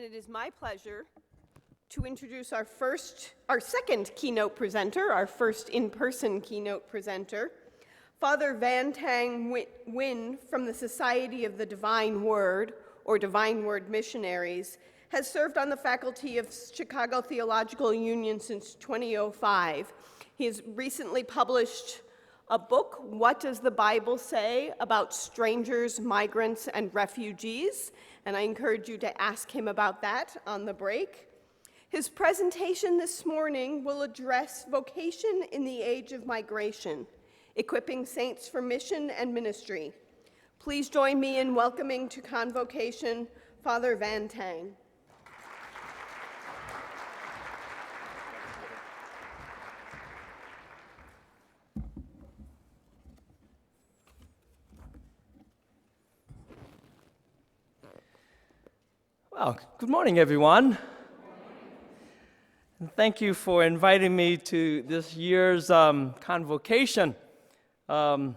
And it is my pleasure to introduce our second keynote presenter, our first in-person keynote presenter, Father vanThanh Nguyen from the Society of the Divine Word, or Divine Word Missionaries, has served on the faculty of Chicago Theological Union since 2005. He has recently published a book, What Does the Bible Say About Strangers, Migrants, and Refugees? And I encourage you to ask him about that on the break. His presentation this morning will address vocation in the age of migration, equipping saints for mission and ministry. Please join me in welcoming to Convocation Father vanThanh. Well, good morning, everyone. And thank you for inviting me to this year's Convocation. I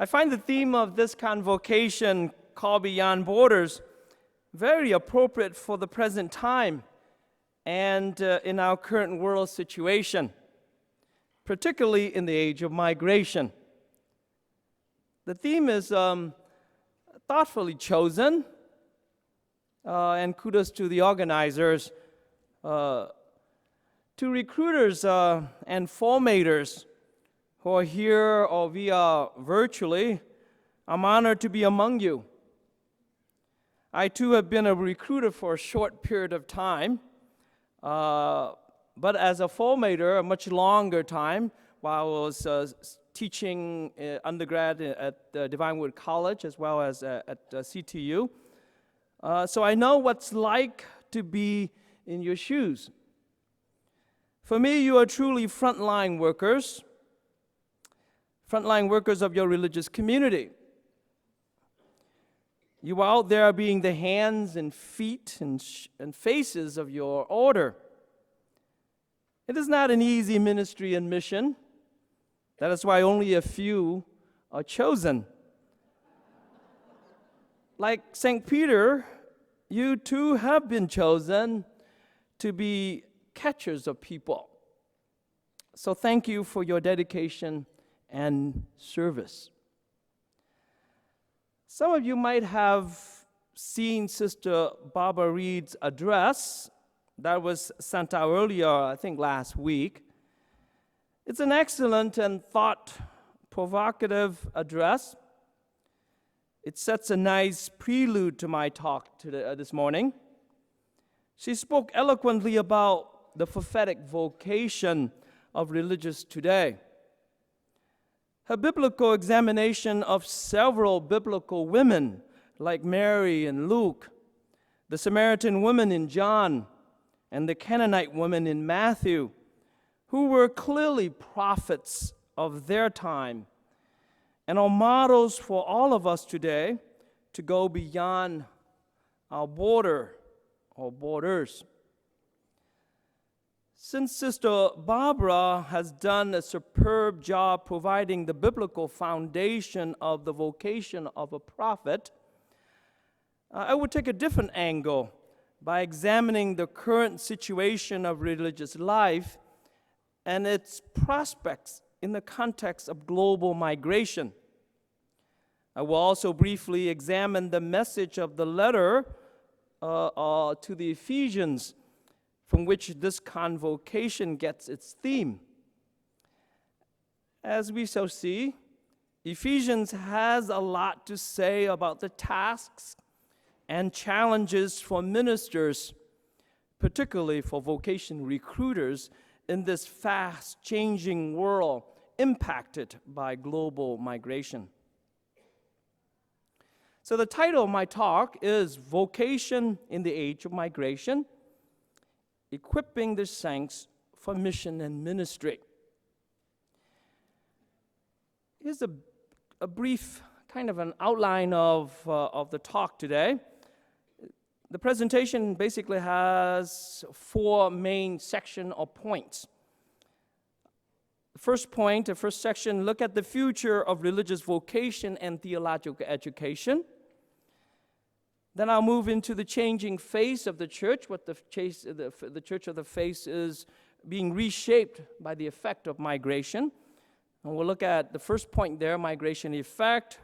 find the theme of this Convocation, Call Beyond Borders, very appropriate for the present time and in our current world situation, particularly in the age of migration. The theme is thoughtfully chosen, and kudos to the organizers, to recruiters and formators who are here or via virtually. I'm honored to be among you. I too have been a recruiter for a short period of time, but as a formator, a much longer time, while I was teaching undergrad at Divine Word College as well as at CTU. So I know what's like to be in your shoes. For me, you are truly frontline workers of your religious community. You are out there being the hands and feet and faces of your order. It is not an easy ministry and mission. That is why only a few are chosen. Like St. Peter, you too have been chosen to be catchers of people. So thank you for your dedication and service. Some of you might have seen Sister Barbara Reed's address that was sent out earlier, I think last week. It's an excellent and thought-provocative address. It sets a nice prelude to my talk this morning. She spoke eloquently about the prophetic vocation of religious today. Her biblical examination of several biblical women, like Mary and Luke, the Samaritan woman in John, and the Canaanite woman in Matthew, who were clearly prophets of their time, and are models for all of us today to go beyond our border or borders. Since Sister Barbara has done a superb job providing the biblical foundation of the vocation of a prophet, I would take a different angle by examining the current situation of religious life and its prospects in the context of global migration. I will also briefly examine the message of the letter to the Ephesians, from which this convocation gets its theme. As we shall see, Ephesians has a lot to say about the tasks and challenges for ministers, particularly for vocation recruiters, in this fast-changing world impacted by global migration. So the title of my talk is Vocation in the Age of Migration, Equipping the Saints for Mission and Ministry. Here's a brief kind of an outline of the talk today. The presentation basically has four main sections or points. The first point, the first section, look at the future of religious vocation and theological education. Then I'll move into the changing face of the church, what the church of the face is being reshaped by the effect of migration. And we'll look at the first point there, migration effect,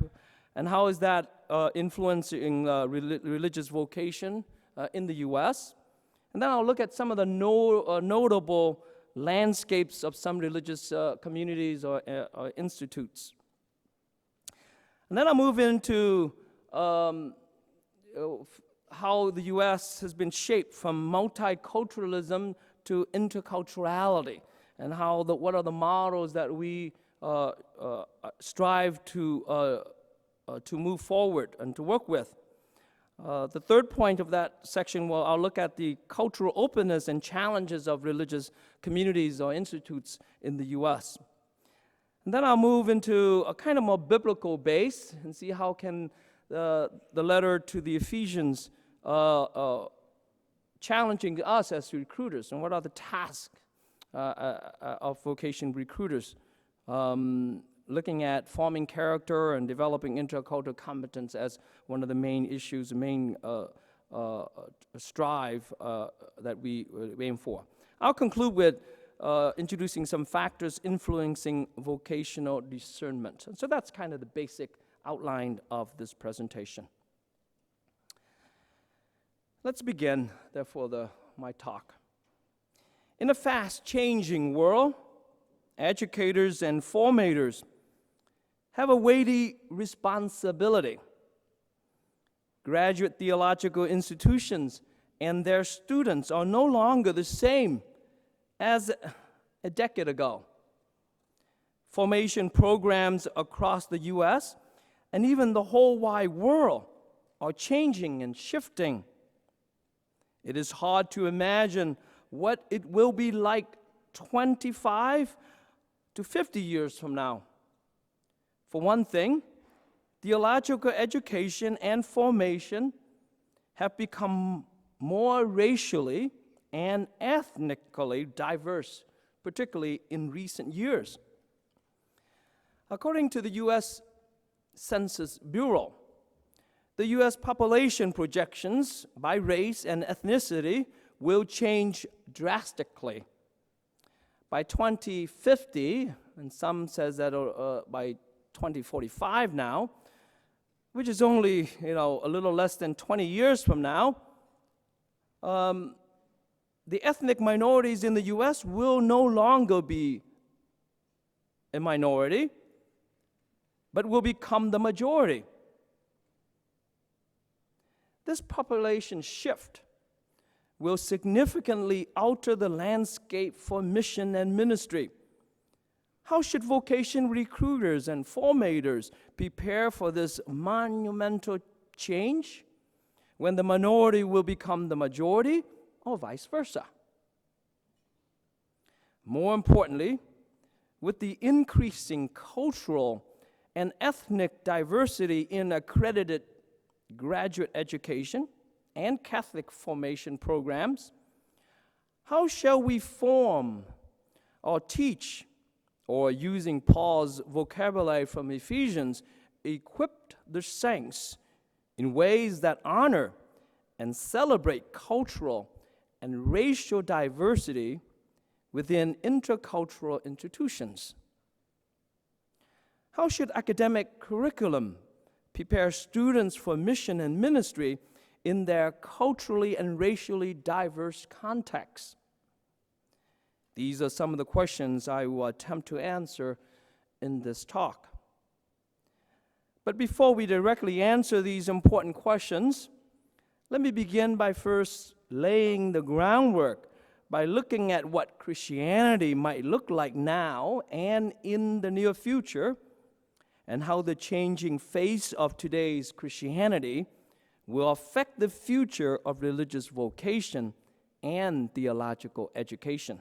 and how is that influencing religious vocation in the U.S. And then I'll look at some of the notable landscapes of some religious communities or institutes. And then I'll move into how the U.S. has been shaped from multiculturalism to interculturality, and how what are the models that we strive to move forward and to work with. The third point of that section, I'll look at the cultural openness and challenges of religious communities or institutes in the U.S. And then I'll move into a kind of more biblical base and see how can the letter to the Ephesians challenging us as recruiters, and what are the tasks of vocation recruiters, looking at forming character and developing intercultural competence as one of the main issues, the main strive that we aim for. I'll conclude with introducing some factors influencing vocational discernment. And so that's kind of the basic outline of this presentation. Let's begin, therefore, my talk. In a fast-changing world, educators and formators have a weighty responsibility. Graduate theological institutions and their students are no longer the same as a decade ago. Formation programs across the U.S. and even the whole wide world are changing and shifting. It is hard to imagine what it will be like 25 to 50 years from now. For one thing, theological education and formation have become more racially and ethnically diverse, particularly in recent years. According to the U.S. Census Bureau, the U.S. population projections by race and ethnicity will change drastically. By 2050, and some says that by 2045 now, which is only a little less than 20 years from now, the ethnic minorities in the U.S. will no longer be a minority, but will become the majority. This population shift will significantly alter the landscape for mission and ministry. How should vocation recruiters and formators prepare for this monumental change when the minority will become the majority, or vice versa? More importantly, with the increasing cultural and ethnic diversity in accredited graduate education and Catholic formation programs, how shall we form or teach, or using Paul's vocabulary from Ephesians, equip the saints in ways that honor and celebrate cultural and racial diversity within intercultural institutions? How should academic curriculum prepare students for mission and ministry in their culturally and racially diverse contexts? These are some of the questions I will attempt to answer in this talk. But before we directly answer these important questions, let me begin by first laying the groundwork by looking at what Christianity might look like now and in the near future, and how the changing face of today's Christianity will affect the future of religious vocation and theological education.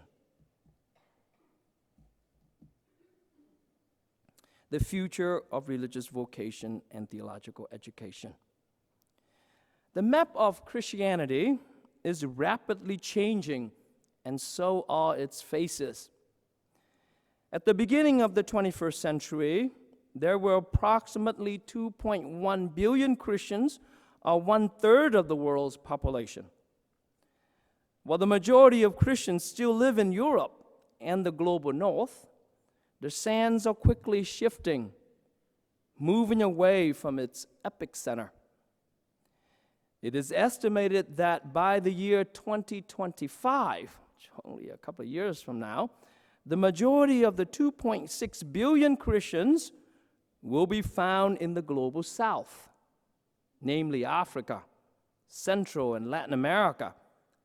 The future of religious vocation and theological education. The map of Christianity is rapidly changing, and so are its faces. At the beginning of the 21st century, there were approximately 2.1 billion Christians are 1/3 of the world's population. While the majority of Christians still live in Europe and the global north, the sands are quickly shifting, moving away from its epicenter. It is estimated that by the year 2025, only a couple of years from now, the majority of the 2.6 billion Christians will be found in the global south, namely Africa, Central and Latin America,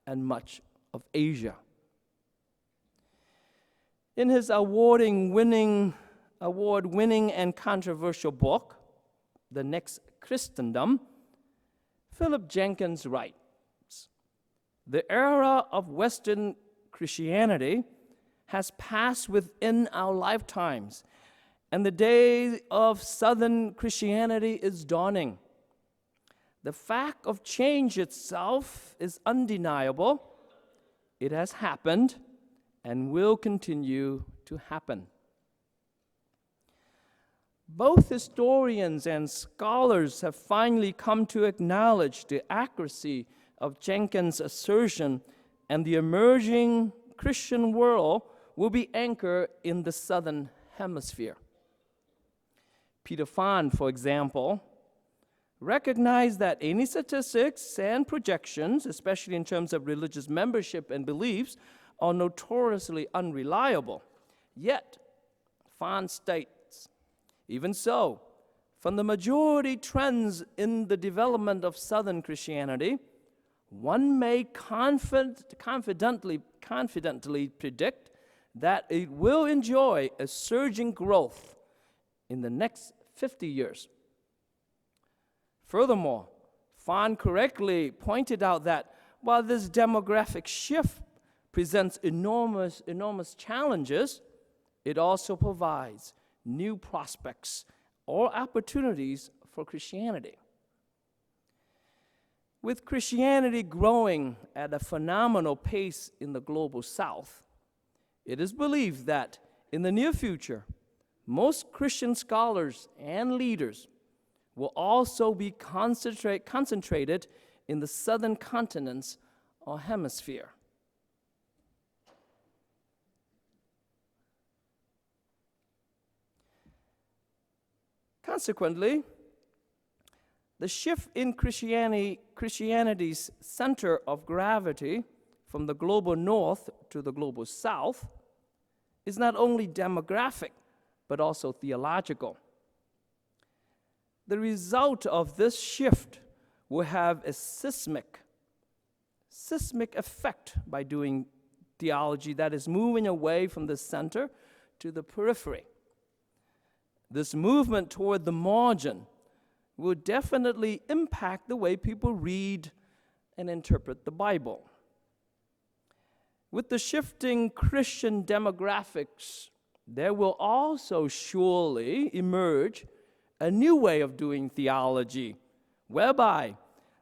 and much of Asia. In his award-winning and controversial book, The Next Christendom, Philip Jenkins writes, "The era of Western Christianity has passed within our lifetimes, and the day of Southern Christianity is dawning. The fact of change itself is undeniable. It has happened and will continue to happen." Both historians and scholars have finally come to acknowledge the accuracy of Jenkins' assertion, and the emerging Christian world will be anchored in the Southern Hemisphere. Peter Phan, for example, recognized that any statistics and projections, especially in terms of religious membership and beliefs, are notoriously unreliable. Yet, Phan states, "Even so, from the majority trends in the development of Southern Christianity, one may confidently predict that it will enjoy a surging growth in the next 50 years. Furthermore, Phan correctly pointed out that while this demographic shift presents enormous challenges, it also provides new prospects or opportunities for Christianity. With Christianity growing at a phenomenal pace in the global south, it is believed that in the near future, most Christian scholars and leaders will also be concentrated in the southern continents or hemisphere. Consequently, the shift in Christianity's center of gravity from the global north to the global south is not only demographic, but also theological. The result of this shift will have a seismic effect by doing theology that is moving away from the center to the periphery. This movement toward the margin will definitely impact the way people read and interpret the Bible. With the shifting Christian demographics, there will also surely emerge a new way of doing theology, whereby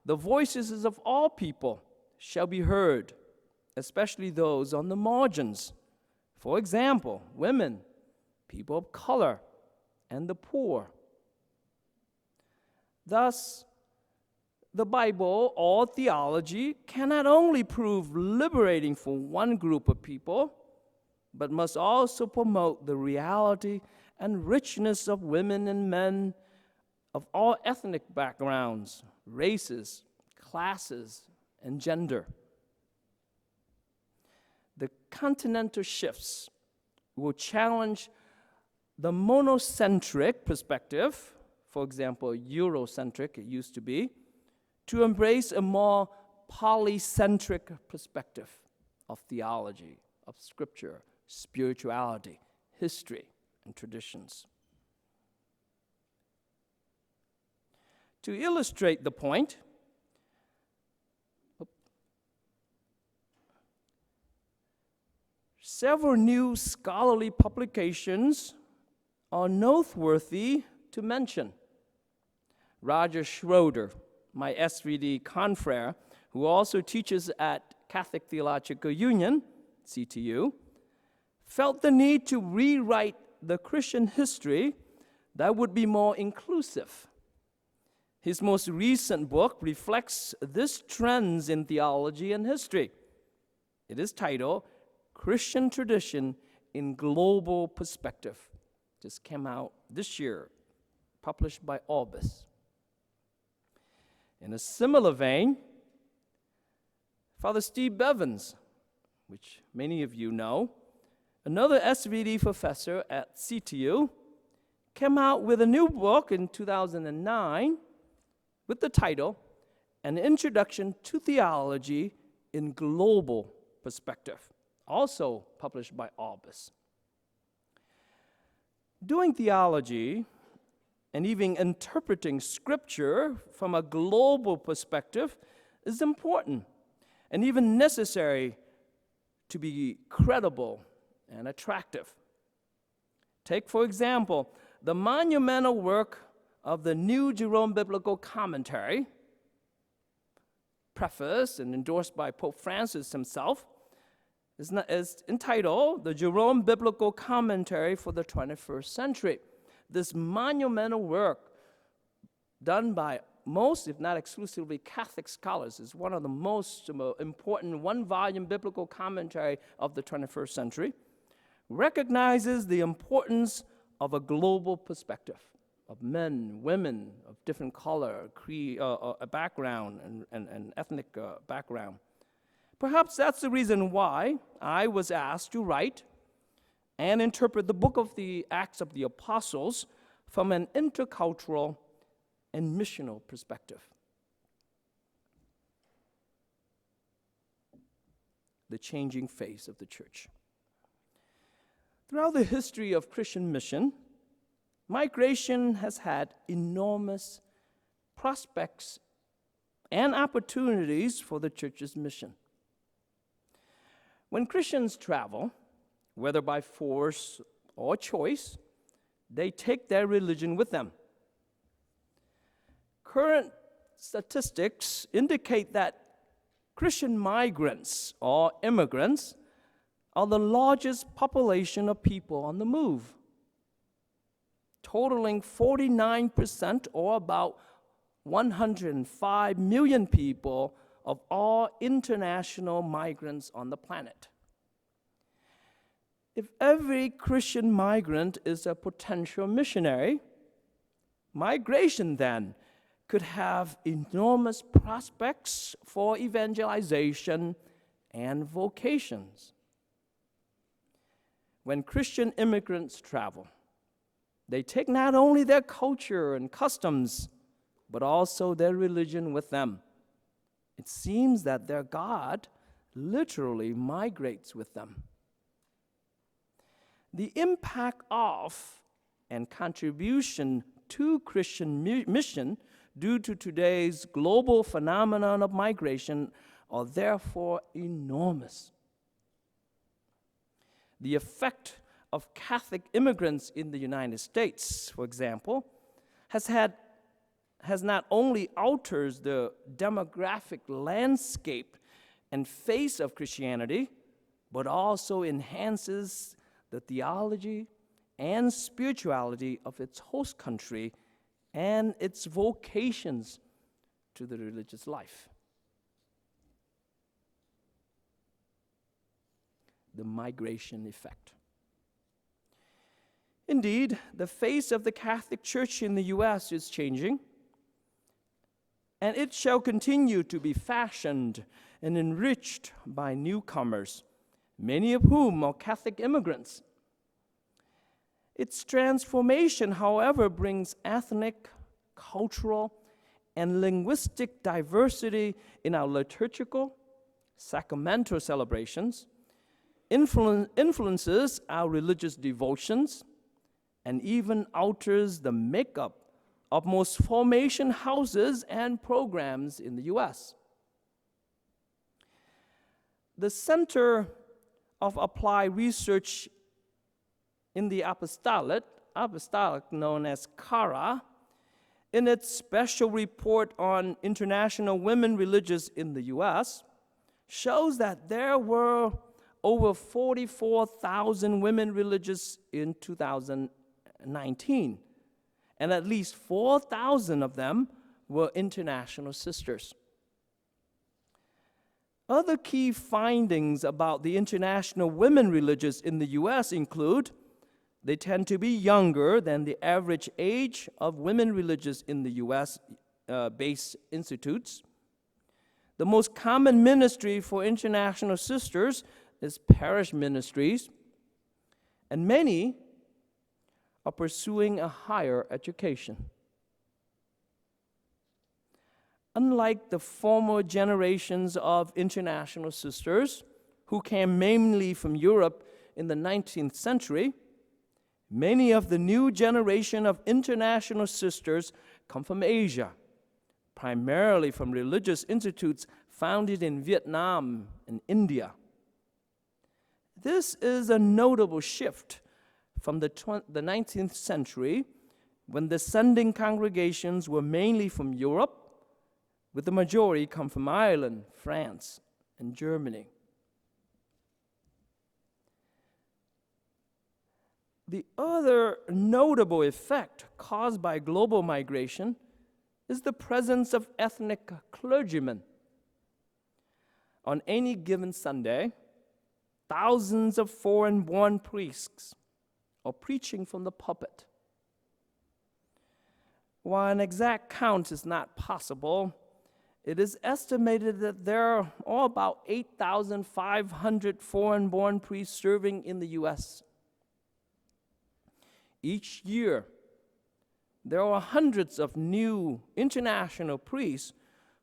the voices of all people shall be heard, especially those on the margins. For example, women, people of color, and the poor. Thus, the Bible or theology cannot only prove liberating for one group of people, but must also promote the reality and richness of women and men of all ethnic backgrounds, races, classes, and gender. The continental shifts will challenge the monocentric perspective, for example, Eurocentric it used to be, to embrace a more polycentric perspective of theology, of scripture, spirituality, history, and traditions. To illustrate the point, several new scholarly publications are noteworthy to mention. Roger Schroeder, my S.V.D. confrere, who also teaches at Catholic Theological Union, CTU, felt the need to rewrite the Christian history that would be more inclusive. His most recent book reflects these trends in theology and history. It is titled Christian Tradition in Global Perspective. Just came out this year, published by Orbis. In a similar vein, Father Steve Bevins, which many of you know, another S.V.D. professor at CTU, came out with a new book in 2009 with the title, An Introduction to Theology in Global Perspective, also published by Orbis. Doing theology and even interpreting Scripture from a global perspective is important and even necessary to be credible and attractive. Take, for example, the monumental work of the New Jerome Biblical Commentary, prefaced and endorsed by Pope Francis himself, is entitled The Jerome Biblical Commentary for the 21st Century. This monumental work, done by most, if not exclusively, Catholic scholars, is one of the most important one-volume biblical commentary of the 21st century, recognizes the importance of a global perspective of men, women of different color, creed, background, and ethnic background. Perhaps that's the reason why I was asked to write and interpret the book of the Acts of the Apostles from an intercultural and missional perspective. The changing face of the church. Throughout the history of Christian mission, migration has had enormous prospects and opportunities for the church's mission. When Christians travel, whether by force or choice, they take their religion with them. Current statistics indicate that Christian migrants or immigrants are the largest population of people on the move, totaling 49% or about 105 million people of all international migrants on the planet. If every Christian migrant is a potential missionary, migration then could have enormous prospects for evangelization and vocations. When Christian immigrants travel, they take not only their culture and customs, but also their religion with them. It seems that their God literally migrates with them. The impact of and contribution to Christian mission due to today's global phenomenon of migration are therefore enormous. The effect of Catholic immigrants in the United States, for example, has not only altered the demographic landscape and face of Christianity, but also enhances the theology and spirituality of its host country and its vocations to the religious life. The migration effect. Indeed, the face of the Catholic Church in the U.S. is changing, and it shall continue to be fashioned and enriched by newcomers, many of whom are Catholic immigrants. Its transformation, however, brings ethnic, cultural, and linguistic diversity in our liturgical, sacramental celebrations, influences our religious devotions, and even alters the makeup of most formation houses and programs in the U.S. The Center of Applied Research in the Apostolic known as CARA, in its special report on international women religious in the U.S., shows that there were over 44,000 women religious in 2019, and at least 4,000 of them were international sisters. Other key findings about the international women religious in the U.S. include they tend to be younger than the average age of women religious in the U.S. Based institutes. The most common ministry for international sisters is parish ministries, and many are pursuing a higher education. Unlike the former generations of international sisters, who came mainly from Europe in the 19th century, many of the new generation of international sisters come from Asia, primarily from religious institutes founded in Vietnam and India. This is a notable shift from the 19th century, when the sending congregations were mainly from Europe, with the majority come from Ireland, France, and Germany. The other notable effect caused by global migration is the presence of ethnic clergymen. On any given Sunday, thousands of foreign-born priests are preaching from the pulpit. While an exact count is not possible, it is estimated that there are about 8,500 foreign-born priests serving in the U.S. Each year, there are hundreds of new international priests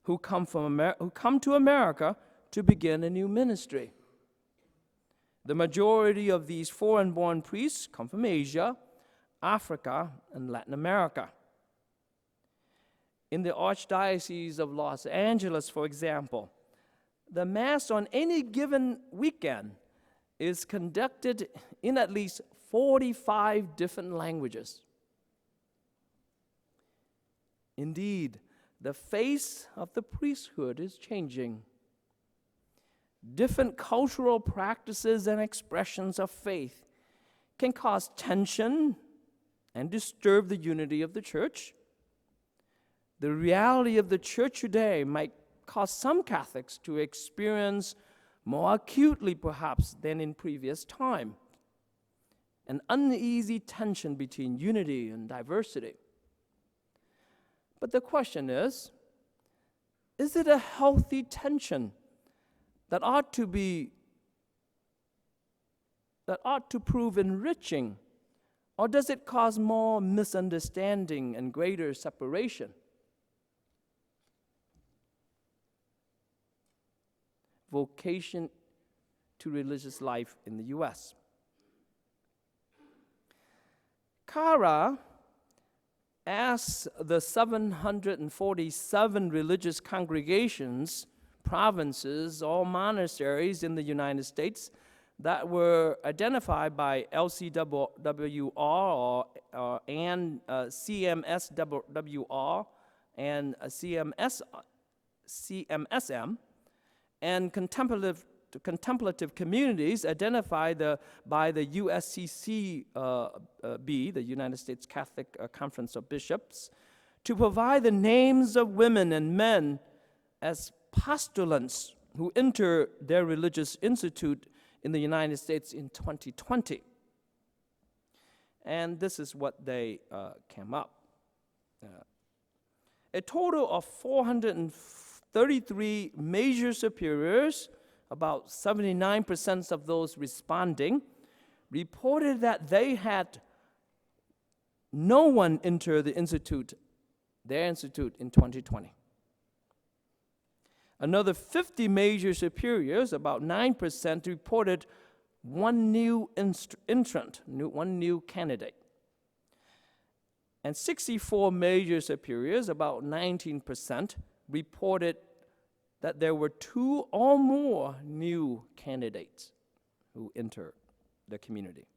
who come to America to begin a new ministry. The majority of these foreign-born priests come from Asia, Africa, and Latin America. In the Archdiocese of Los Angeles, for example, the Mass on any given weekend is conducted in at least 45 different languages. Indeed, the face of the priesthood is changing. Different cultural practices and expressions of faith can cause tension and disturb the unity of the church. The reality of the church today might cause some Catholics to experience more acutely, perhaps, than in previous time, an uneasy tension between unity and diversity. But the question is it a healthy tension that ought to prove enriching, or does it cause more misunderstanding and greater separation? Vocation to religious life in the U.S. CARA asks the 747 religious congregations, provinces, or monasteries in the United States that were identified by LCWR and CMSWR and CMSM, and contemplative communities identified by the USCCB, the United States Catholic Conference of Bishops, to provide the names of women and men as postulants who enter their religious institute in the United States in 2020. And this is what they came up. A total of 433 major superiors, about 79% of those responding, reported that they had no one enter their institute in 2020. Another 50 major superiors, about 9%, reported one new entrant, one new candidate. And 64 major superiors, about 19%, reported that there were 2 or more new candidates who entered the community.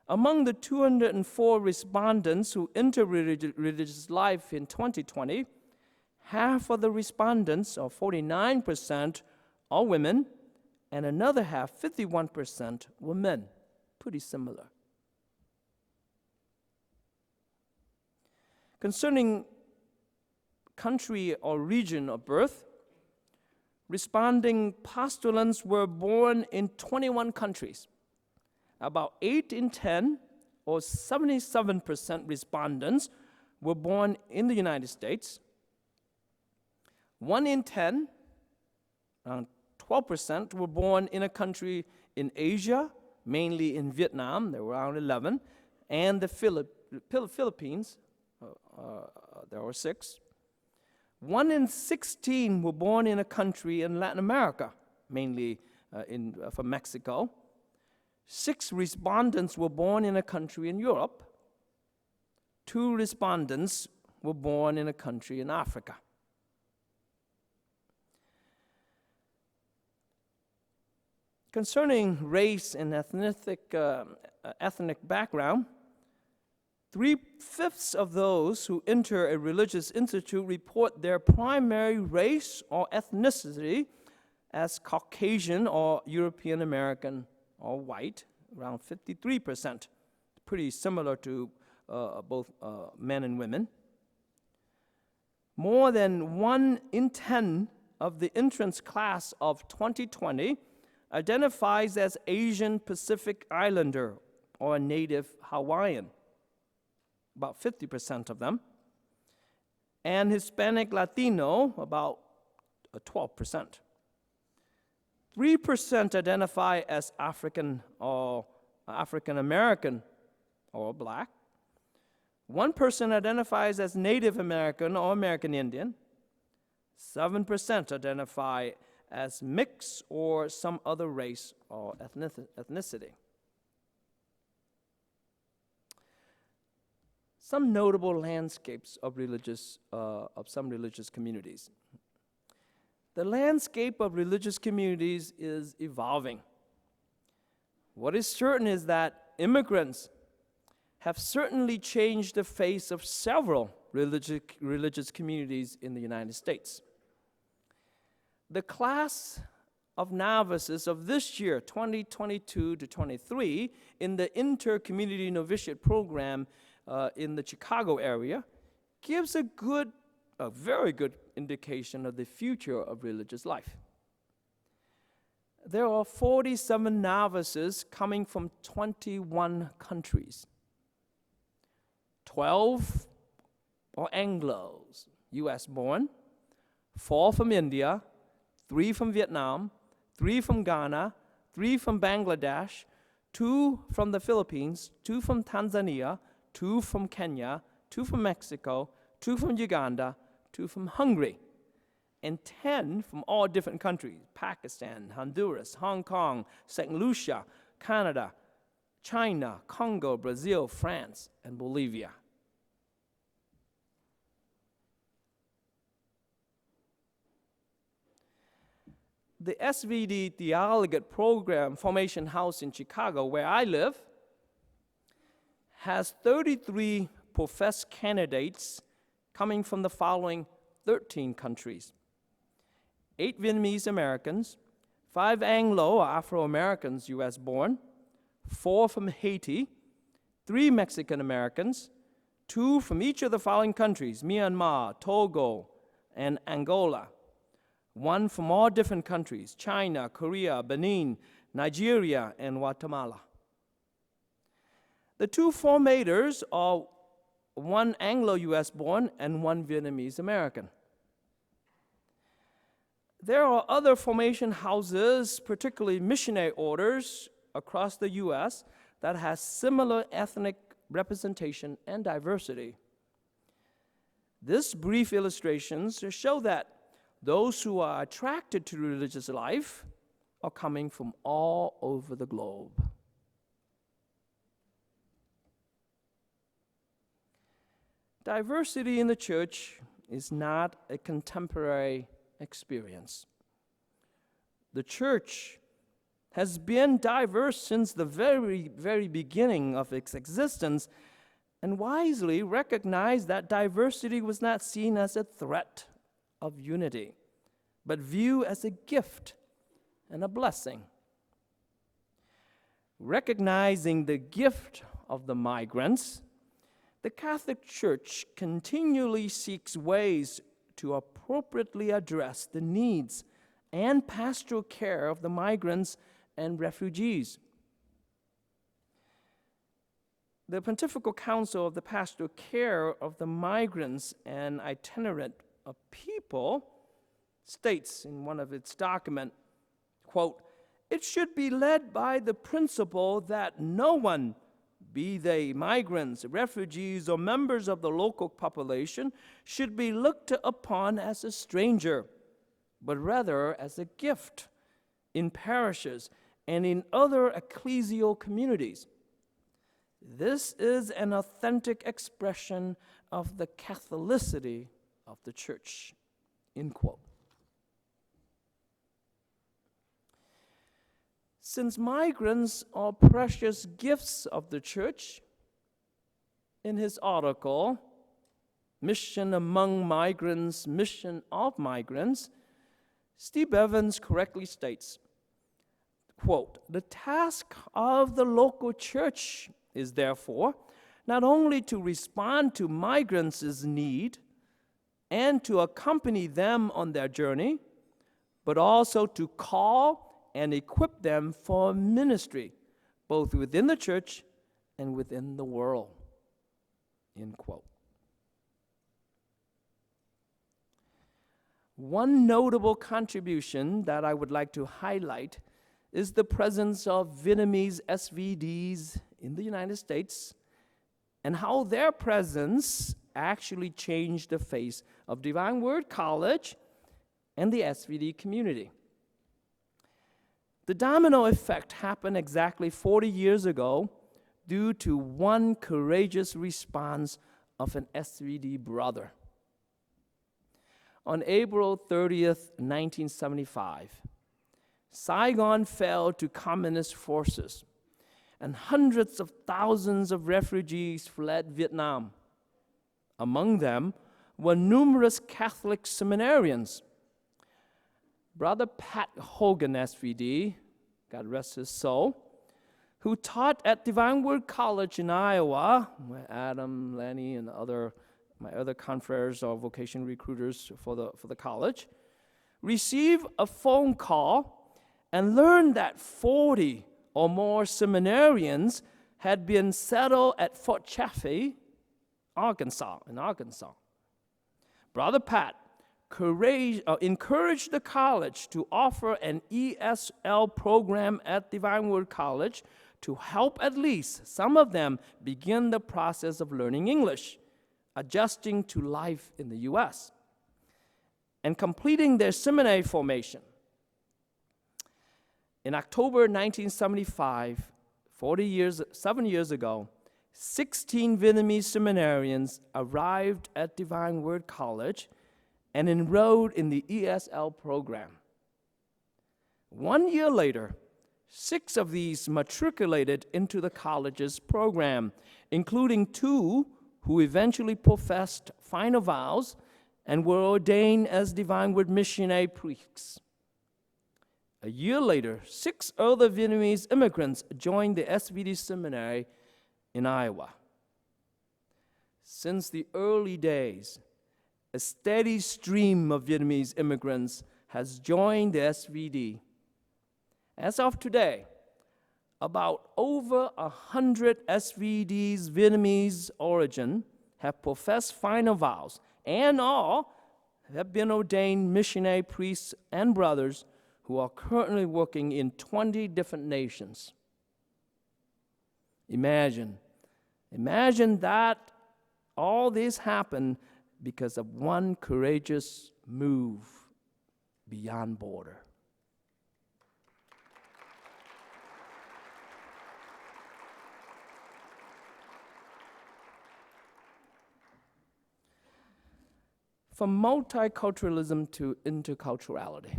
Among the 204 respondents who entered religious life in 2020, half of the respondents, or 49%, are women, and another half, 51%, were men. Pretty similar. Concerning country or region of birth, responding postulants were born in 21 countries. About 8 in 10, or 77% respondents, were born in the United States. 1 in 10, around 12%, were born in a country in Asia, mainly in Vietnam, there were around 11, and the Philippines, there were 6. 1 in 16 were born in a country in Latin America, mainly from Mexico. 6 respondents were born in a country in Europe. 2 respondents were born in a country in Africa. Concerning race and ethnic background, 3/5 of those who enter a religious institute report their primary race or ethnicity as Caucasian or European American or white, around 53%, pretty similar to both men and women. More than 1 in 10 of the entrance class of 2020 identifies as Asian Pacific Islander or a native Hawaiian, about 50% of them, and Hispanic Latino, about 12%. 3% identify as African or African American or Black. 1% identifies as Native American or American Indian. 7% identify as mixed or some other race or ethnicity. Some notable landscapes of some religious communities. The landscape of religious communities is evolving. What is certain is that immigrants have certainly changed the face of several religious communities in the United States. The class of novices of this year, 2022 to 23, in the Inter-Community Novitiate Program in the Chicago area, gives a very good indication of the future of religious life. There are 47 novices coming from 21 countries. 12 are Anglos, US born, 4 from India, 3 from Vietnam, 3 from Ghana, 3 from Bangladesh, 2 from the Philippines, 2 from Tanzania, 2 from Kenya, 2 from Mexico, 2 from Uganda, 2 from Hungary, and 10 from all different countries: Pakistan, Honduras, Hong Kong, St. Lucia, Canada, China, Congo, Brazil, France, and Bolivia. The S.V.D. Theologate Program Formation House in Chicago, where I live, has 33 professed candidates coming from the following 13 countries: 8 Vietnamese Americans, 5 Anglo or Afro-Americans US born, 4 from Haiti, 3 Mexican Americans, 2 from each of the following countries: Myanmar, Togo, and Angola, 1 from all different countries: China, Korea, Benin, Nigeria, and Guatemala. The 2 formators are 1 Anglo-US born and 1 Vietnamese American. There are other formation houses, particularly missionary orders across the U.S., that has similar ethnic representation and diversity. This brief illustrations show that those who are attracted to religious life are coming from all over the globe. Diversity in the church is not a contemporary experience. The church has been diverse since the very, very beginning of its existence, and wisely recognized that diversity was not seen as a threat of unity, but viewed as a gift and a blessing. Recognizing the gift of the migrants, the Catholic Church continually seeks ways to appropriately address the needs and pastoral care of the migrants and refugees. The Pontifical Council of the Pastoral Care of the Migrants and Itinerant People states in one of its documents, quote, "It should be led by the principle that no one, be they migrants, refugees, or members of the local population, should be looked upon as a stranger, but rather as a gift in parishes and in other ecclesial communities. This is an authentic expression of the Catholicity of the Church," end quote. Since migrants are precious gifts of the Church, in his article, Mission Among Migrants, Mission of Migrants, Steve Evans correctly states, quote, "The task of the local church is therefore not only to respond to migrants' need and to accompany them on their journey, but also to call and equip them for ministry, both within the church and within the world," end quote. One notable contribution that I would like to highlight is the presence of Vietnamese S.V.Ds in the United States and how their presence actually changed the face of Divine Word College and the S.V.D community. The domino effect happened exactly 40 years ago due to one courageous response of an S.V.D brother. On April 30th, 1975, Saigon fell to communist forces, and hundreds of thousands of refugees fled Vietnam. Among them were numerous Catholic seminarians. Brother Pat Hogan, S.V.D., God rest his soul, who taught at Divine Word College in Iowa, where Adam, Lenny, and my other confreres or vocation recruiters for the college, received a phone call and learned that 40 or more seminarians had been settled at Fort Chaffee, Arkansas. Brother Pat encouraged the college to offer an ESL program at Divine Word College to help at least some of them begin the process of learning English, adjusting to life in the U.S., and completing their seminary formation. In October 1975, 7 years ago, 16 Vietnamese seminarians arrived at Divine Word College and enrolled in the ESL program. 1 year later, 6 of these matriculated into the college's program, including 2 who eventually professed final vows and were ordained as Divine Word missionary priests. A year later, 6 other Vietnamese immigrants joined the S.V.D seminary in Iowa. Since the early days, a steady stream of Vietnamese immigrants has joined the S.V.D. As of today, about over 100 S.V.D's Vietnamese origin have professed final vows and all have been ordained missionary priests and brothers who are currently working in 20 different nations. Imagine that all this happened because of one courageous move beyond border. From multiculturalism to interculturality,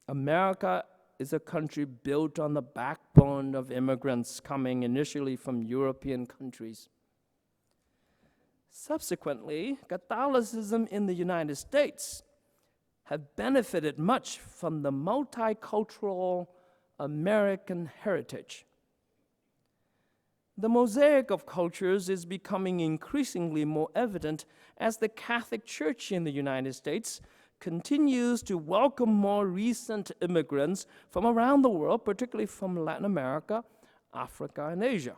America is a country built on the backbone of immigrants coming initially from European countries. Subsequently, Catholicism in the United States have benefited much from the multicultural American heritage. The mosaic of cultures is becoming increasingly more evident as the Catholic Church in the United States continues to welcome more recent immigrants from around the world, particularly from Latin America, Africa, and Asia.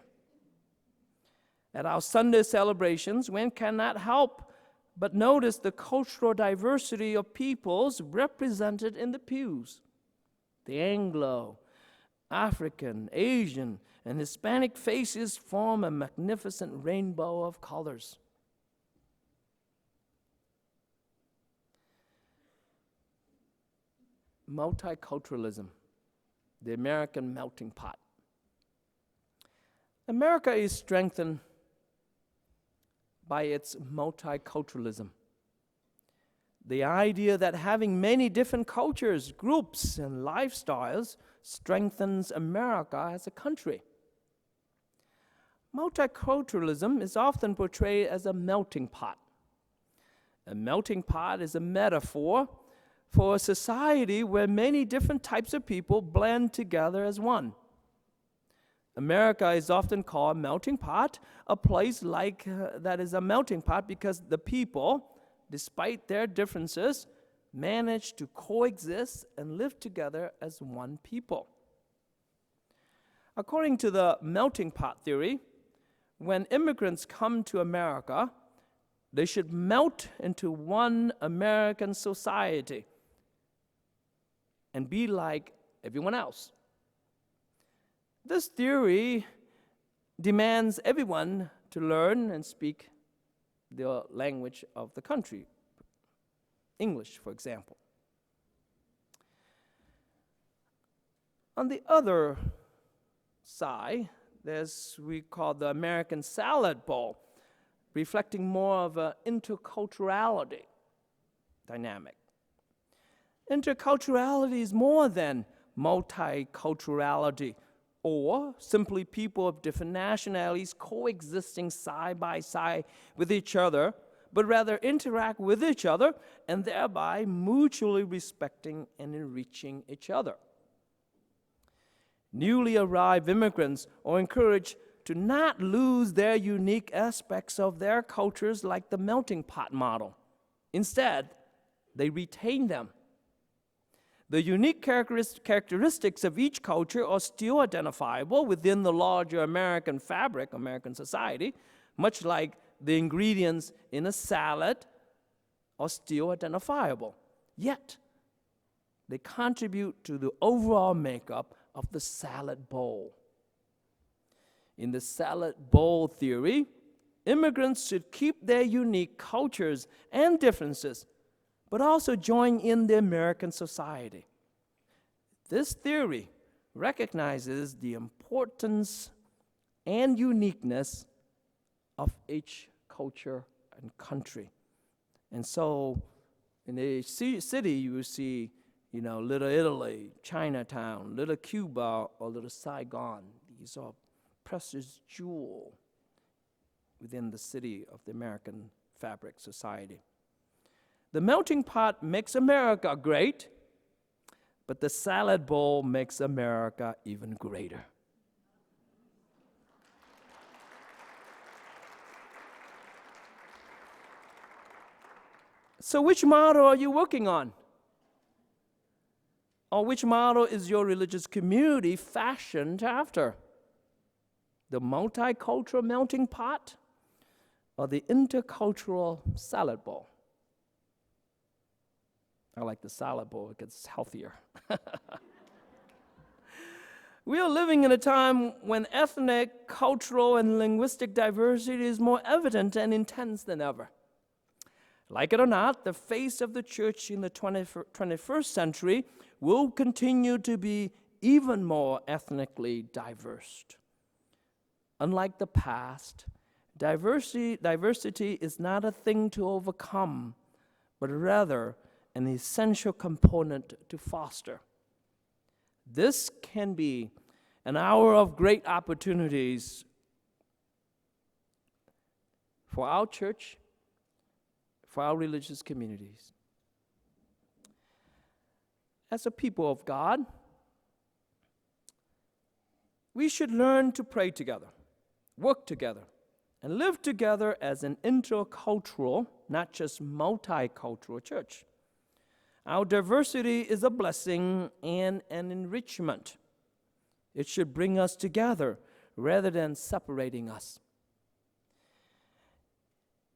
At our Sunday celebrations, one cannot help but notice the cultural diversity of peoples represented in the pews. The Anglo, African, Asian, and Hispanic faces form a magnificent rainbow of colors. Multiculturalism, the American melting pot. America is strengthened by its multiculturalism. The idea that having many different cultures, groups, and lifestyles strengthens America as a country. Multiculturalism is often portrayed as a melting pot. A melting pot is a metaphor for a society where many different types of people blend together as one. America is often called a melting pot, a place like that is a melting pot because the people, despite their differences, manage to coexist and live together as one people. According to the melting pot theory, when immigrants come to America, they should melt into one American society and be like everyone else. This theory demands everyone to learn and speak the language of the country, English, for example. On the other side, there's we call the American salad bowl, reflecting more of an interculturality dynamic. Interculturality is more than multiculturality, or simply people of different nationalities coexisting side by side with each other, but rather interact with each other and thereby mutually respecting and enriching each other. Newly arrived immigrants are encouraged to not lose their unique aspects of their cultures like the melting pot model. Instead, they retain them. The unique characteristics of each culture are still identifiable within the larger American fabric, American society, much like the ingredients in a salad are still identifiable. Yet, they contribute to the overall makeup of the salad bowl. In the salad bowl theory, immigrants should keep their unique cultures and differences, but also join in the American society. This theory recognizes the importance and uniqueness of each culture and country. And so, in a city, you will see, Little Italy, Chinatown, Little Cuba, or Little Saigon. These are precious jewels within the city of the American fabric society. The melting pot makes America great, but the salad bowl makes America even greater. So which model are you working on? Or which model is your religious community fashioned after? The multicultural melting pot or the intercultural salad bowl? I like the salad bowl, it gets healthier. We are living in a time when ethnic, cultural, and linguistic diversity is more evident and intense than ever. Like it or not, the face of the church in the 21st century will continue to be even more ethnically diverse. Unlike the past, diversity is not a thing to overcome, but rather an essential component to foster. This can be an hour of great opportunities for our church, for our religious communities. As a people of God, we should learn to pray together work together, and live together as an intercultural, not just multicultural church. Our diversity is a blessing and an enrichment. It should bring us together rather than separating us.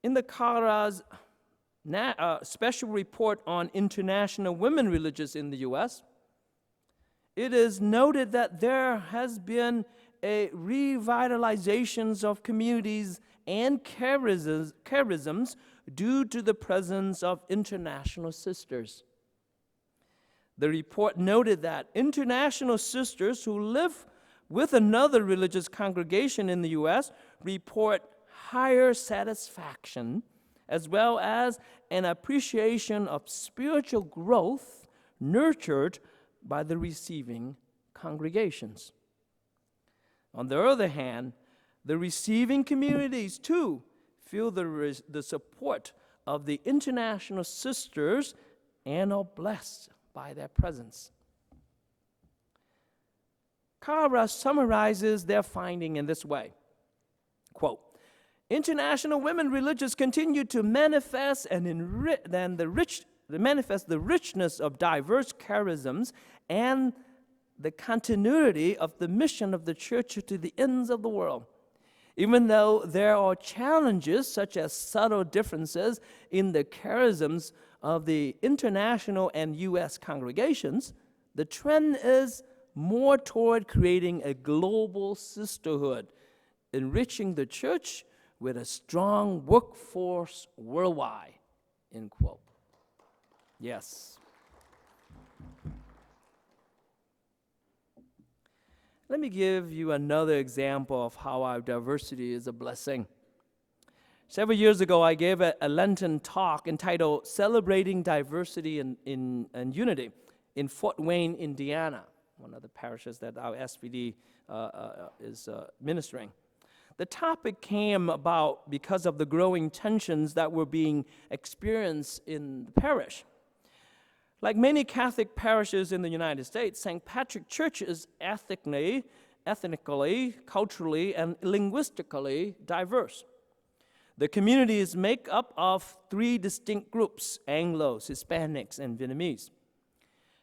In the CARA's special report on international women religious in the U.S., it is noted that there has been a revitalization of communities and charisms due to the presence of international sisters. The report noted that international sisters who live with another religious congregation in the U.S. report higher satisfaction as well as an appreciation of spiritual growth nurtured by the receiving congregations. On the other hand, the receiving communities too feel the support of the international sisters and are blessed by their presence. CARA summarizes their finding in this way, quote, international women religious continue to manifest the richness of diverse charisms and the continuity of the mission of the church to the ends of the world. Even though there are challenges such as subtle differences in the charisms of the international and U.S. congregations, the trend is more toward creating a global sisterhood, enriching the church with a strong workforce worldwide, end quote. Yes. Let me give you another example of how our diversity is a blessing. Several years ago, I gave a Lenten talk entitled Celebrating Diversity and Unity in Fort Wayne, Indiana, one of the parishes that our S.V.D. is ministering. The topic came about because of the growing tensions that were being experienced in the parish. Like many Catholic parishes in the United States, St. Patrick Church is ethnically, culturally, and linguistically diverse. The community is made up of three distinct groups: Anglos, Hispanics, and Vietnamese.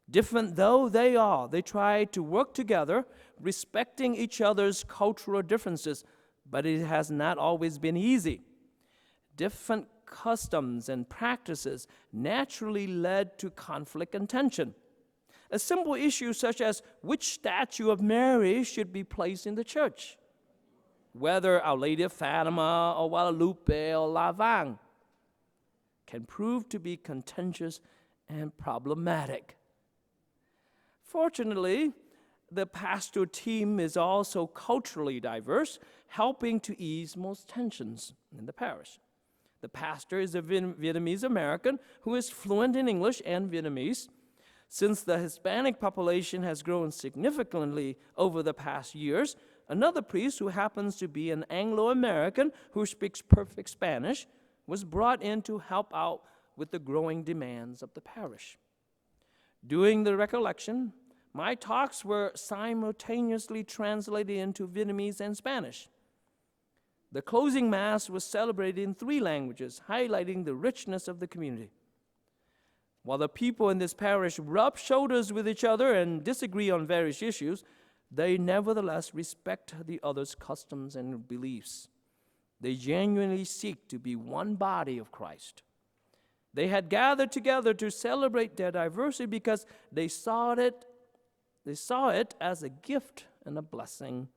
Different though they are, they try to work together, respecting each other's cultural differences, but it has not always been easy. Different customs and practices naturally led to conflict and tension. A simple issue such as which statue of Mary should be placed in the church, whether Our Lady of Fatima or Guadalupe or La Vang, can prove to be contentious and problematic. Fortunately, the pastoral team is also culturally diverse, helping to ease most tensions in the parish. The pastor is a Vietnamese American who is fluent in English and Vietnamese. Since the Hispanic population has grown significantly over the past years, another priest who happens to be an Anglo-American who speaks perfect Spanish was brought in to help out with the growing demands of the parish. During the recollection, my talks were simultaneously translated into Vietnamese and Spanish. The closing Mass was celebrated in 3 languages, highlighting the richness of the community. While the people in this parish rub shoulders with each other and disagree on various issues, they nevertheless respect the other's customs and beliefs. They genuinely seek to be one body of Christ. They had gathered together to celebrate their diversity because they saw it as a gift and a blessing.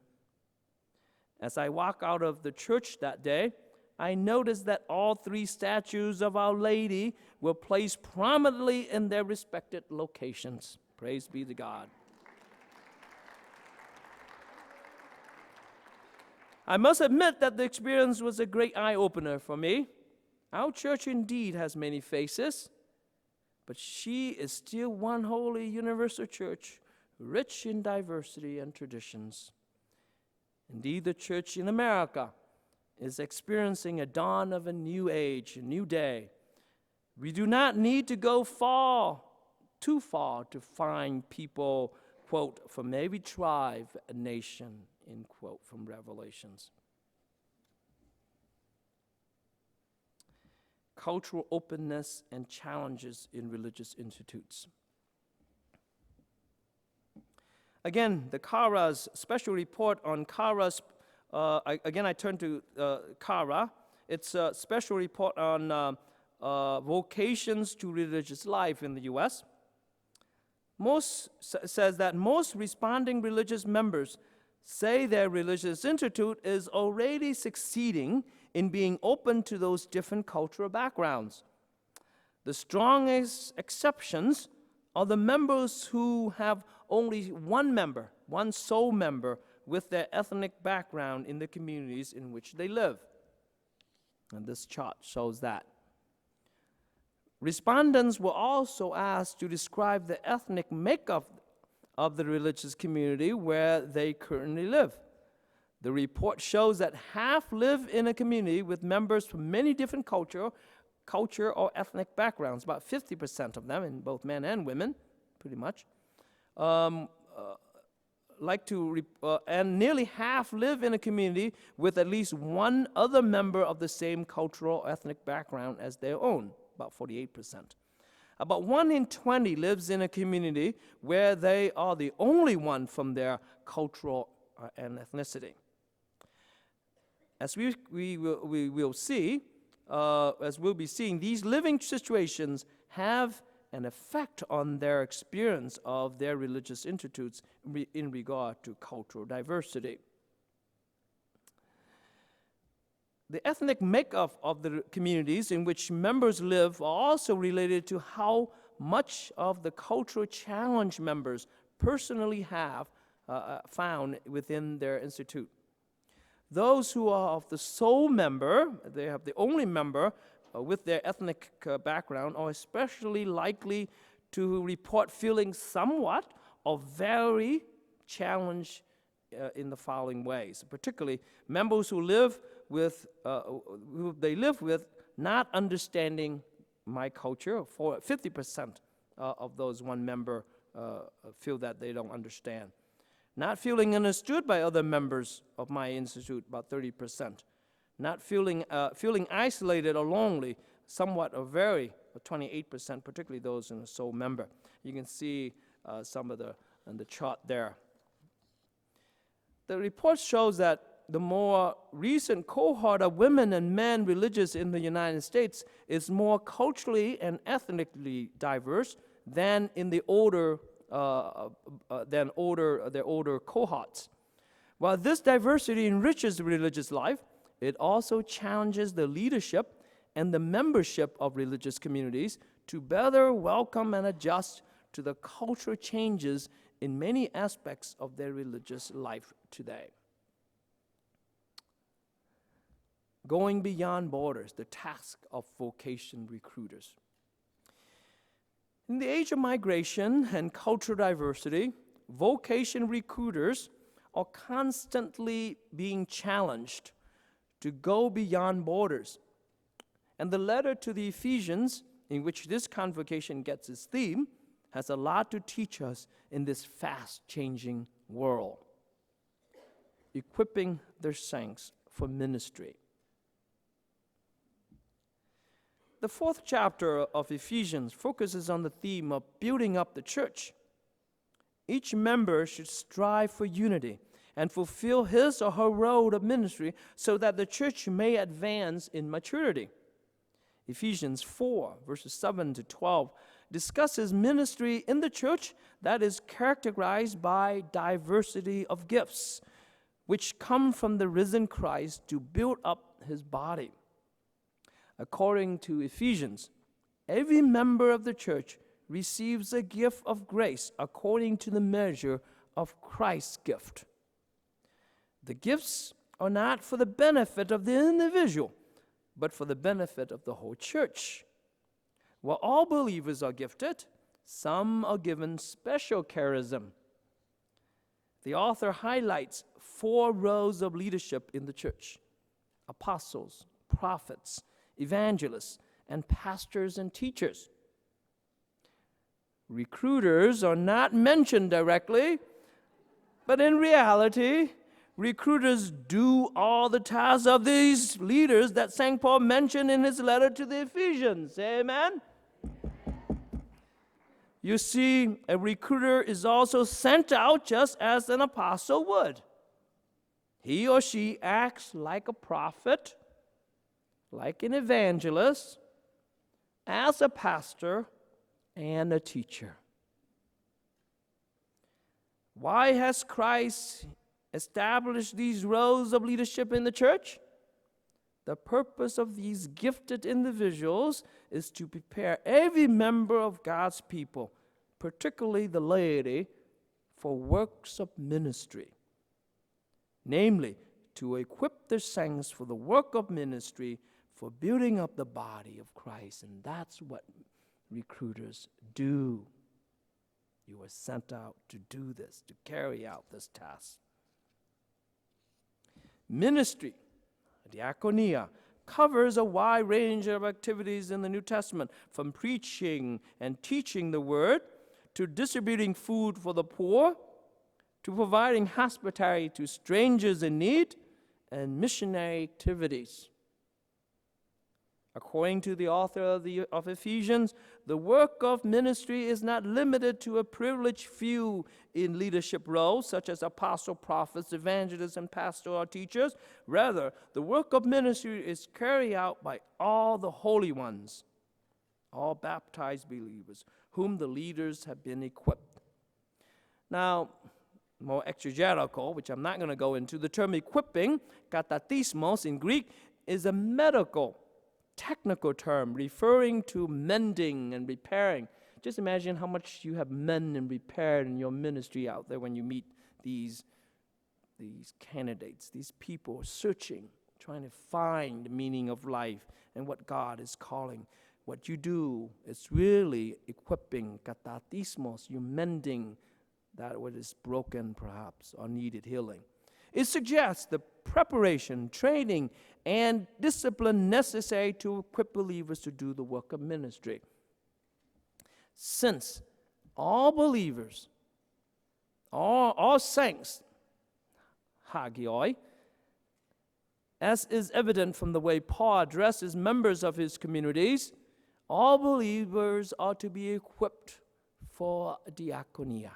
As I walked out of the church that day, I noticed that all 3 statues of Our Lady were placed prominently in their respected locations. Praise be to God. I must admit that the experience was a great eye-opener for me. Our church indeed has many faces, but she is still one holy universal church, rich in diversity and traditions. Indeed, the church in America is experiencing a dawn of a new age, a new day. We do not need to go too far to find people, quote, from every tribe and nation, end quote, from Revelations. cultural openness and challenges in religious institutes. Again, the CARA's special report on CARA's, I turn to CARA. It's a special report on vocations to religious life in the U.S. Says that most responding religious members say their religious institute is already succeeding in being open to those different cultural backgrounds. The strongest exceptions are the members who have only one sole member with their ethnic background in the communities in which they live. And this chart shows that. Respondents were also asked to describe the ethnic makeup of the religious community where they currently live. The report shows that half live in a community with members from many different culture or ethnic backgrounds, about 50% of them, in both men and women, pretty much. And nearly half live in a community with at least one other member of the same cultural or ethnic background as their own, about 48%. About 1 in 20 lives in a community where they are the only one from their cultural and ethnicity. As we will see, as we'll be seeing, these living situations have an effect on their experience of their religious institutes in regard to cultural diversity. The ethnic makeup of the communities in which members live are also related to how much of the cultural challenge members personally have found within their institute. Those who are of the sole member, they have the only member with their ethnic background, are especially likely to report feeling somewhat or very challenged in the following ways. Particularly, members who live with not understanding my culture. For 50% of those one member feel that they don't understand. Not feeling understood by other members of my institute, about 30%. Not feeling isolated or lonely, somewhat or very, 28%, particularly those in a sole member. You can see some of the chart there. The report shows that the more recent cohort of women and men religious in the United States is more culturally and ethnically diverse than in the older cohorts. While this diversity enriches religious life, it also challenges the leadership and the membership of religious communities to better welcome and adjust to the cultural changes in many aspects of their religious life today. Going beyond borders, the task of vocation recruiters. In the age of migration and cultural diversity, vocation recruiters are constantly being challenged to go beyond borders. And the letter to the Ephesians, in which this convocation gets its theme, has a lot to teach us in this fast-changing world. Equipping their saints for ministry. The 4th chapter of Ephesians focuses on the theme of building up the church. Each member should strive for unity and fulfill his or her role of ministry so that the church may advance in maturity. Ephesians 4, verses 7 to 12, discusses ministry in the church that is characterized by diversity of gifts, which come from the risen Christ to build up his body. According to Ephesians, every member of the church receives a gift of grace according to the measure of Christ's gift. The gifts are not for the benefit of the individual, but for the benefit of the whole church. While all believers are gifted, some are given special charism. The author highlights 4 roles of leadership in the church: apostles, prophets, evangelists, and pastors and teachers. Recruiters are not mentioned directly, but in reality, recruiters do all the tasks of these leaders that St. Paul mentioned in his letter to the Ephesians. Amen? You see, a recruiter is also sent out just as an apostle would. He or she acts like a prophet, like an evangelist, as a pastor, and a teacher. Why has Christ established these roles of leadership in the church? The purpose of these gifted individuals is to prepare every member of God's people, particularly the laity, for works of ministry. Namely, to equip the saints for the work of ministry, for building up the body of Christ. And that's what recruiters do. You are sent out to do this, to carry out this task. Ministry, diaconia, covers a wide range of activities in the New Testament, from preaching and teaching the word, to distributing food for the poor, to providing hospitality to strangers in need, and missionary activities. According to the author of Ephesians, the work of ministry is not limited to a privileged few in leadership roles, such as apostles, prophets, evangelists, and pastoral teachers. Rather, the work of ministry is carried out by all the holy ones, all baptized believers, whom the leaders have been equipped. Now, more exegetical, which I'm not going to go into, the term equipping, katatismos in Greek, is a medical technical term referring to mending and repairing. Just imagine how much you have mended and repaired in your ministry out there when you meet these candidates, these people searching, trying to find the meaning of life and what God is calling. What you do is really equipping, katatismos, you're mending that what is broken perhaps or needed healing. It suggests the preparation, training, and discipline necessary to equip believers to do the work of ministry. Since all believers, all saints, hagioi, as is evident from the way Paul addresses members of his communities, all believers are to be equipped for diaconia.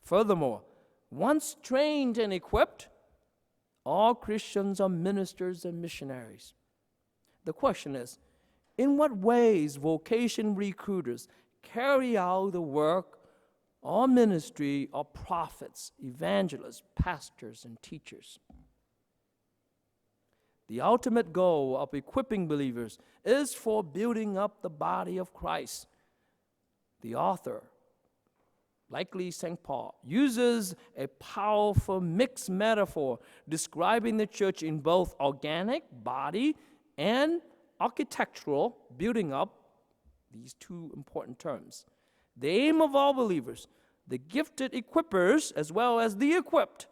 Furthermore, once trained and equipped, all Christians are ministers and missionaries. The question is, in what ways vocation recruiters carry out the work or ministry of prophets, evangelists, pastors, and teachers? The ultimate goal of equipping believers is for building up the body of Christ. The author, likely St. Paul, uses a powerful mixed metaphor describing the church in both organic, body, and architectural, building up, these two important terms. The aim of all believers, the gifted equippers as well as the equipped,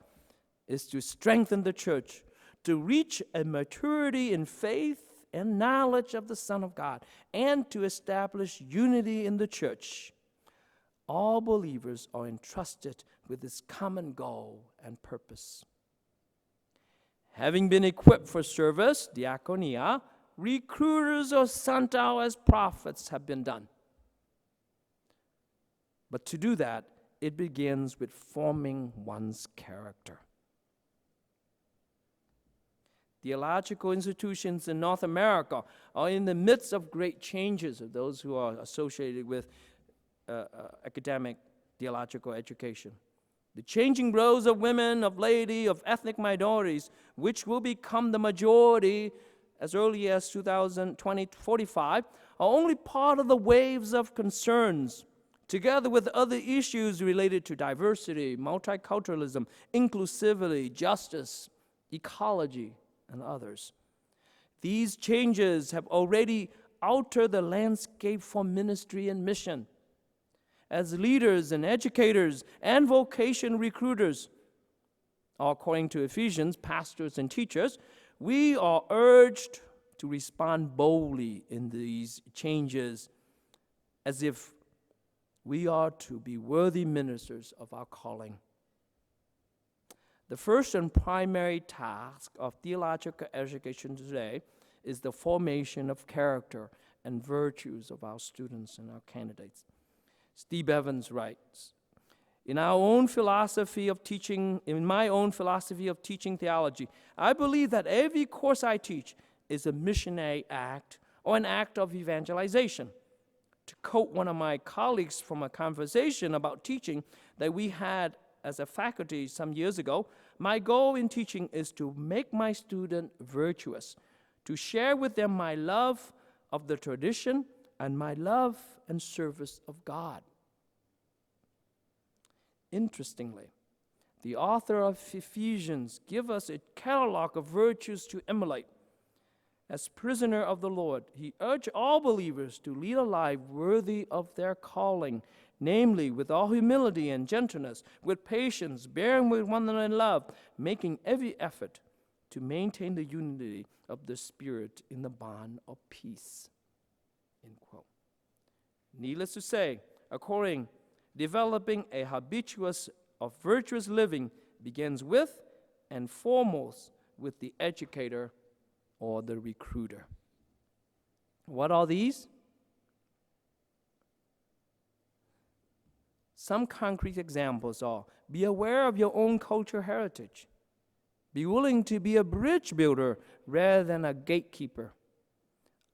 is to strengthen the church, to reach a maturity in faith and knowledge of the Son of God, and to establish unity in the church. All believers are entrusted with this common goal and purpose. Having been equipped for service, diaconia, recruiters or sent out as prophets have been done. But to do that, it begins with forming one's character. Theological institutions in North America are in the midst of great changes of those who are associated with academic theological education. The changing roles of women, of laity, of ethnic minorities, which will become the majority as early as 2045, are only part of the waves of concerns, together with other issues related to diversity, multiculturalism, inclusivity, justice, ecology, and others. These changes have already altered the landscape for ministry and mission. As leaders and educators and vocation recruiters, according to Ephesians, pastors and teachers, we are urged to respond boldly in these changes as if we are to be worthy ministers of our calling. The first and primary task of theological education today is the formation of character and virtues of our students and our candidates. Steve Evans writes, in my own philosophy of teaching theology, I believe that every course I teach is a missionary act or an act of evangelization. To quote one of my colleagues from a conversation about teaching that we had as a faculty some years ago, my goal in teaching is to make my student virtuous, to share with them my love of the tradition and my love and service of God. Interestingly, the author of Ephesians gives us a catalog of virtues to emulate. As prisoner of the Lord, he urged all believers to lead a life worthy of their calling, namely with all humility and gentleness, with patience, bearing with one another in love, making every effort to maintain the unity of the Spirit in the bond of peace. End quote. Needless to say, developing a habituous of virtuous living begins with and foremost with the educator or the recruiter. What are these? Some concrete examples are: be aware of your own cultural heritage. Be willing to be a bridge builder rather than a gatekeeper.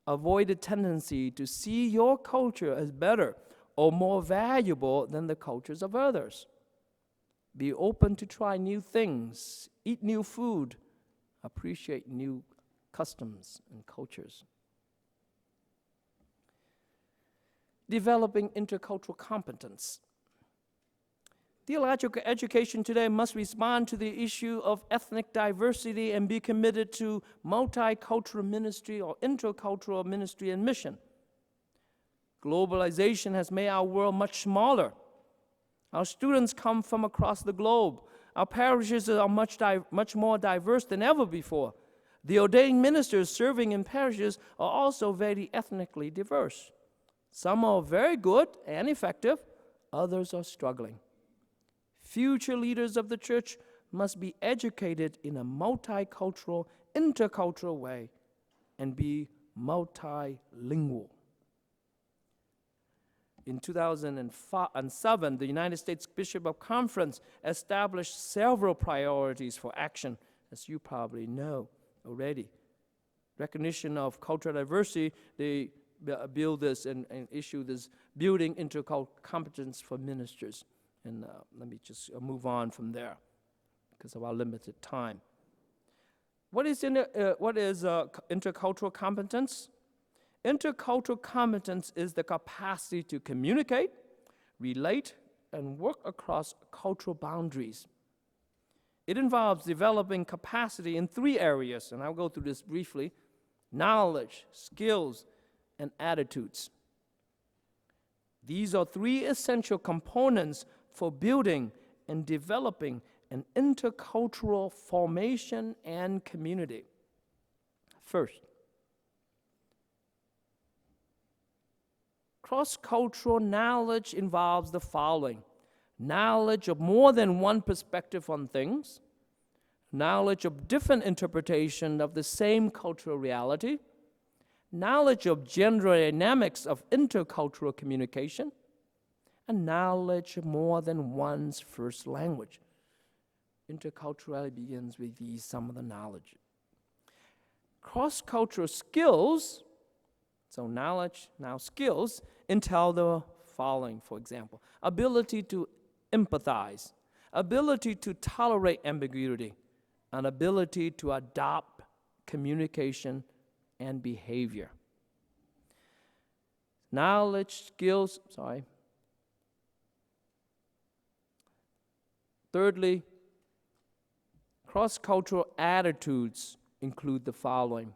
Avoid the tendency to see your culture as better or more valuable than the cultures of others. Be open to try new things, eat new food, appreciate new customs and cultures. Developing intercultural competence. Theological education today must respond to the issue of ethnic diversity and be committed to multicultural ministry or intercultural ministry and mission. Globalization has made our world much smaller. Our students come from across the globe. Our parishes are much more diverse than ever before. The ordained ministers serving in parishes are also very ethnically diverse. Some are very good and effective, others are struggling. Future leaders of the church must be educated in a multicultural, intercultural way and be multilingual. In 2007, the United States Bishop Conference established several priorities for action, as you probably know already. Recognition of cultural diversity, they build this and issue this building intercultural competence for ministers. And let me just move on from there because of our limited time. What is intercultural competence? Intercultural competence is the capacity to communicate, relate, and work across cultural boundaries. It involves developing capacity in 3 areas, and I'll go through this briefly: knowledge, skills, and attitudes. These are 3 essential components for building and developing an intercultural formation and community. First, cross-cultural knowledge involves the following: knowledge of more than one perspective on things, knowledge of different interpretation of the same cultural reality, knowledge of general dynamics of intercultural communication, and knowledge of more than one's first language. Interculturality begins with some of the knowledge. Cross-cultural skills, so knowledge, now skills, entail the following, for example: ability to empathize, ability to tolerate ambiguity, and ability to adopt communication and behavior. Thirdly, cross-cultural attitudes include the following: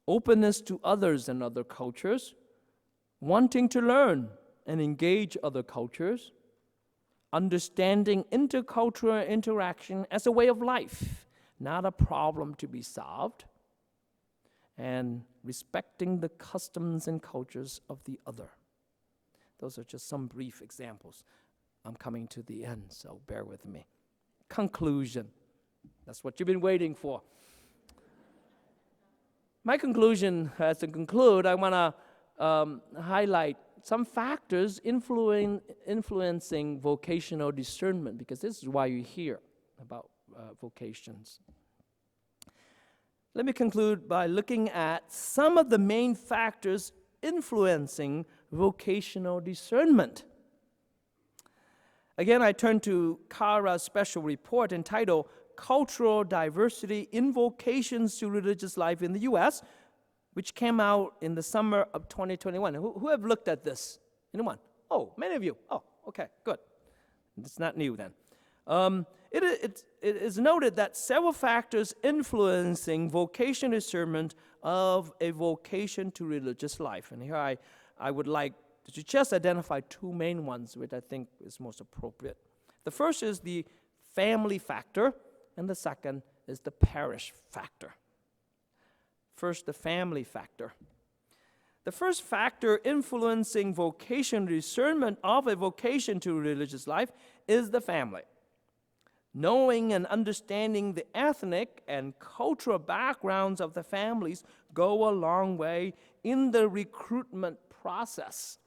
openness to others and other cultures, wanting to learn and engage other cultures, understanding intercultural interaction as a way of life, not a problem to be solved, and respecting the customs and cultures of the other. Those are just some brief examples. I'm coming to the end, so bear with me. conclusion. That's what you've been waiting for. My conclusion, as to conclude, I want to highlight some factors influencing vocational discernment, because this is why you hear about vocations. Let me conclude by looking at some of the main factors influencing vocational discernment. Again, I turn to CARA's special report entitled Cultural Diversity in Vocations to Religious Life in the U.S., which came out in the summer of 2021. Who have looked at this? Anyone? Oh, many of you. Oh, okay, good. It's not new then. It is noted that several factors influencing vocational discernment of a vocation to religious life. And here I would like to just identify two main ones, which I think is most appropriate. The first is the family factor, and the second is the parish factor. First, the family factor. The first factor influencing vocational discernment of a vocation to religious life is the family. Knowing and understanding the ethnic and cultural backgrounds of the families go a long way in the recruitment process.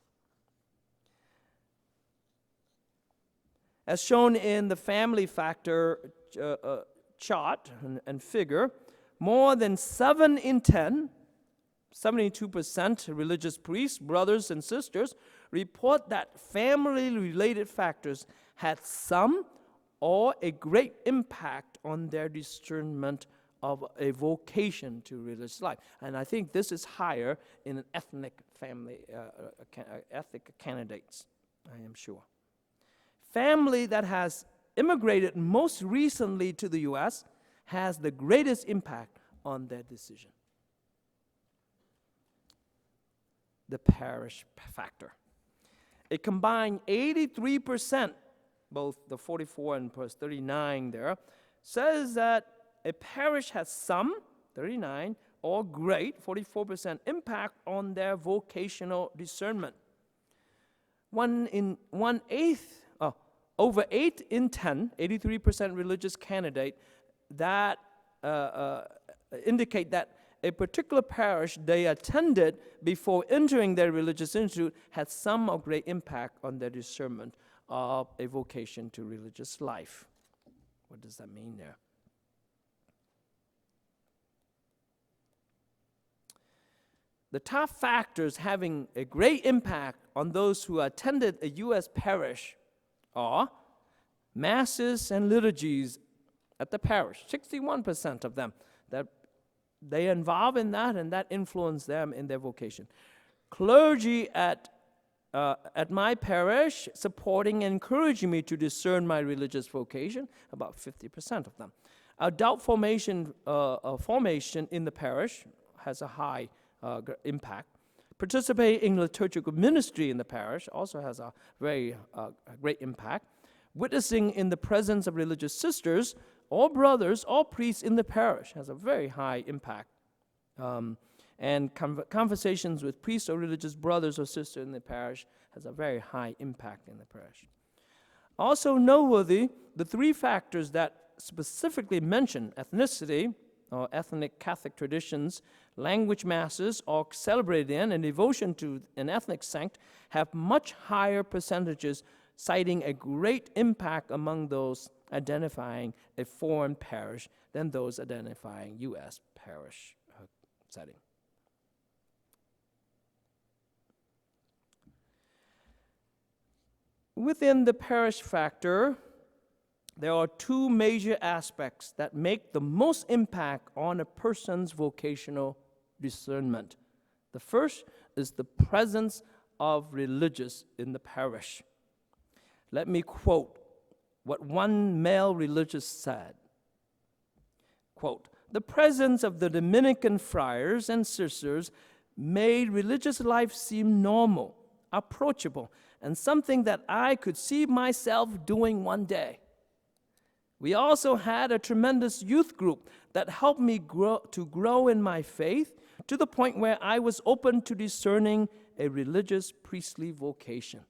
As shown in the family factor chart and figure, more than 7 in 10, 72% religious priests, brothers and sisters, report that family-related factors had some or a great impact on their discernment of a vocation to religious life. And I think this is higher in an ethnic family, ethnic candidates, I am sure. Family that has immigrated most recently to the U.S. has the greatest impact on their decision. The parish factor. A combined 83%, both the 44 and plus 39 there, says that a parish has some, 39, or great, 44% impact on their vocational discernment. Over 8 in 10, 83% religious candidate that indicate that a particular parish they attended before entering their religious institute had some or great impact on their discernment of a vocation to religious life. What does that mean there? The top factors having a great impact on those who attended a U.S. parish are masses and liturgies at the parish. 61% of them, that they involve in that, and that influenced them in their vocation. Clergy at my parish supporting and encouraging me to discern my religious vocation, about 50% of them. Adult formation in the parish has a high impact. Participating in liturgical ministry in the parish also has a very great impact. Witnessing in the presence of religious sisters or brothers or priests in the parish has a very high impact. And conversations with priests or religious brothers or sisters in the parish has a very high impact in the parish. Also noteworthy, the 3 factors that specifically mention ethnicity, or ethnic Catholic traditions, language masses, or celebrated in, and devotion to an ethnic sect have much higher percentages, citing a great impact among those identifying a foreign parish than those identifying U.S. parish setting. Within the parish factor, there are 2 major aspects that make the most impact on a person's vocational discernment. The first is the presence of religious in the parish. Let me quote what one male religious said. Quote, "The presence of the Dominican friars and sisters made religious life seem normal, approachable, and something that I could see myself doing one day. We also had a tremendous youth group that helped me grow in my faith to the point where I was open to discerning a religious priestly vocation."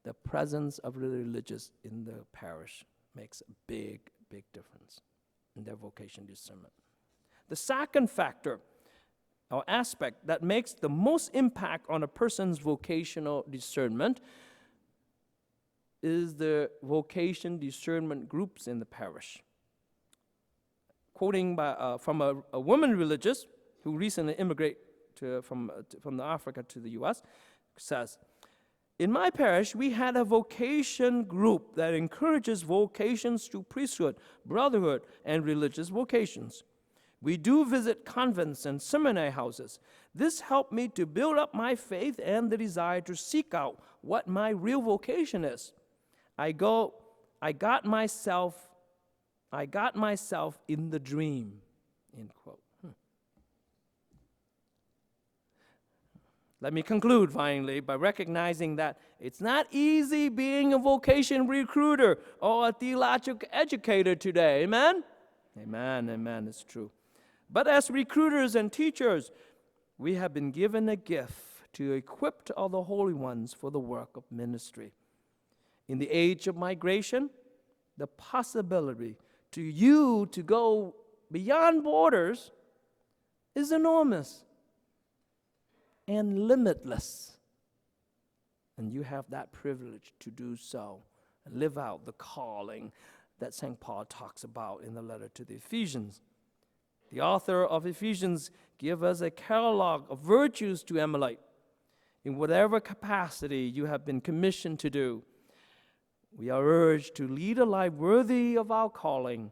The presence of the religious in the parish makes a big, big difference in their vocation discernment. The second factor or aspect that makes the most impact on a person's vocational discernment is the vocation discernment groups in the parish. Quoting from a woman religious who recently immigrated from Africa to the U.S., says, "In my parish, we had a vocation group that encourages vocations to priesthood, brotherhood, and religious vocations. We do visit convents and seminary houses. This helped me to build up my faith and the desire to seek out what my real vocation is. I got myself in the dream," end quote. Let me conclude finally by recognizing that it's not easy being a vocation recruiter or a theological educator today. Amen? Amen, amen, it's true. But as recruiters and teachers, we have been given a gift to equip all the holy ones for the work of ministry. In the age of migration, the possibility to you to go beyond borders is enormous and limitless. And you have that privilege to do so and live out the calling that St. Paul talks about in the letter to the Ephesians. The author of Ephesians gives us a catalog of virtues to emulate in whatever capacity you have been commissioned to do. We are urged to lead a life worthy of our calling,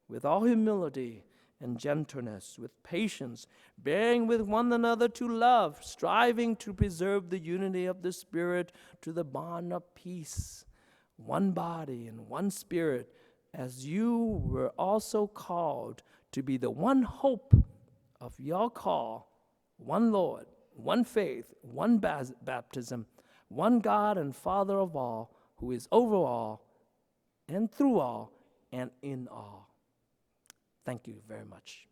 with all humility and gentleness, with patience, bearing with one another to love, striving to preserve the unity of the Spirit to the bond of peace, one body and one Spirit, as you were also called to be the one hope of your call, one Lord, one faith, one baptism, one God and Father of all, who is over all and through all and in all. Thank you very much.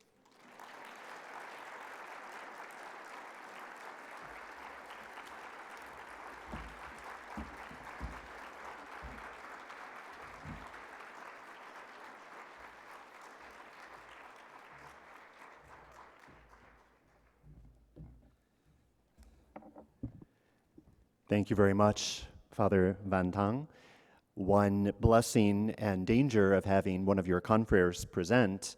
Thank you very much, Father vanThanh. One blessing and danger of having one of your confreres present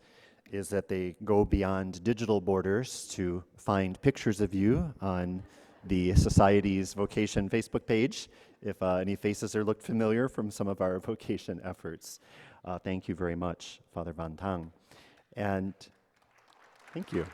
is that they go beyond digital borders to find pictures of you on the Society's Vocation Facebook page, if any faces are looked familiar from some of our vocation efforts. Thank you very much, Father vanThanh. And thank you.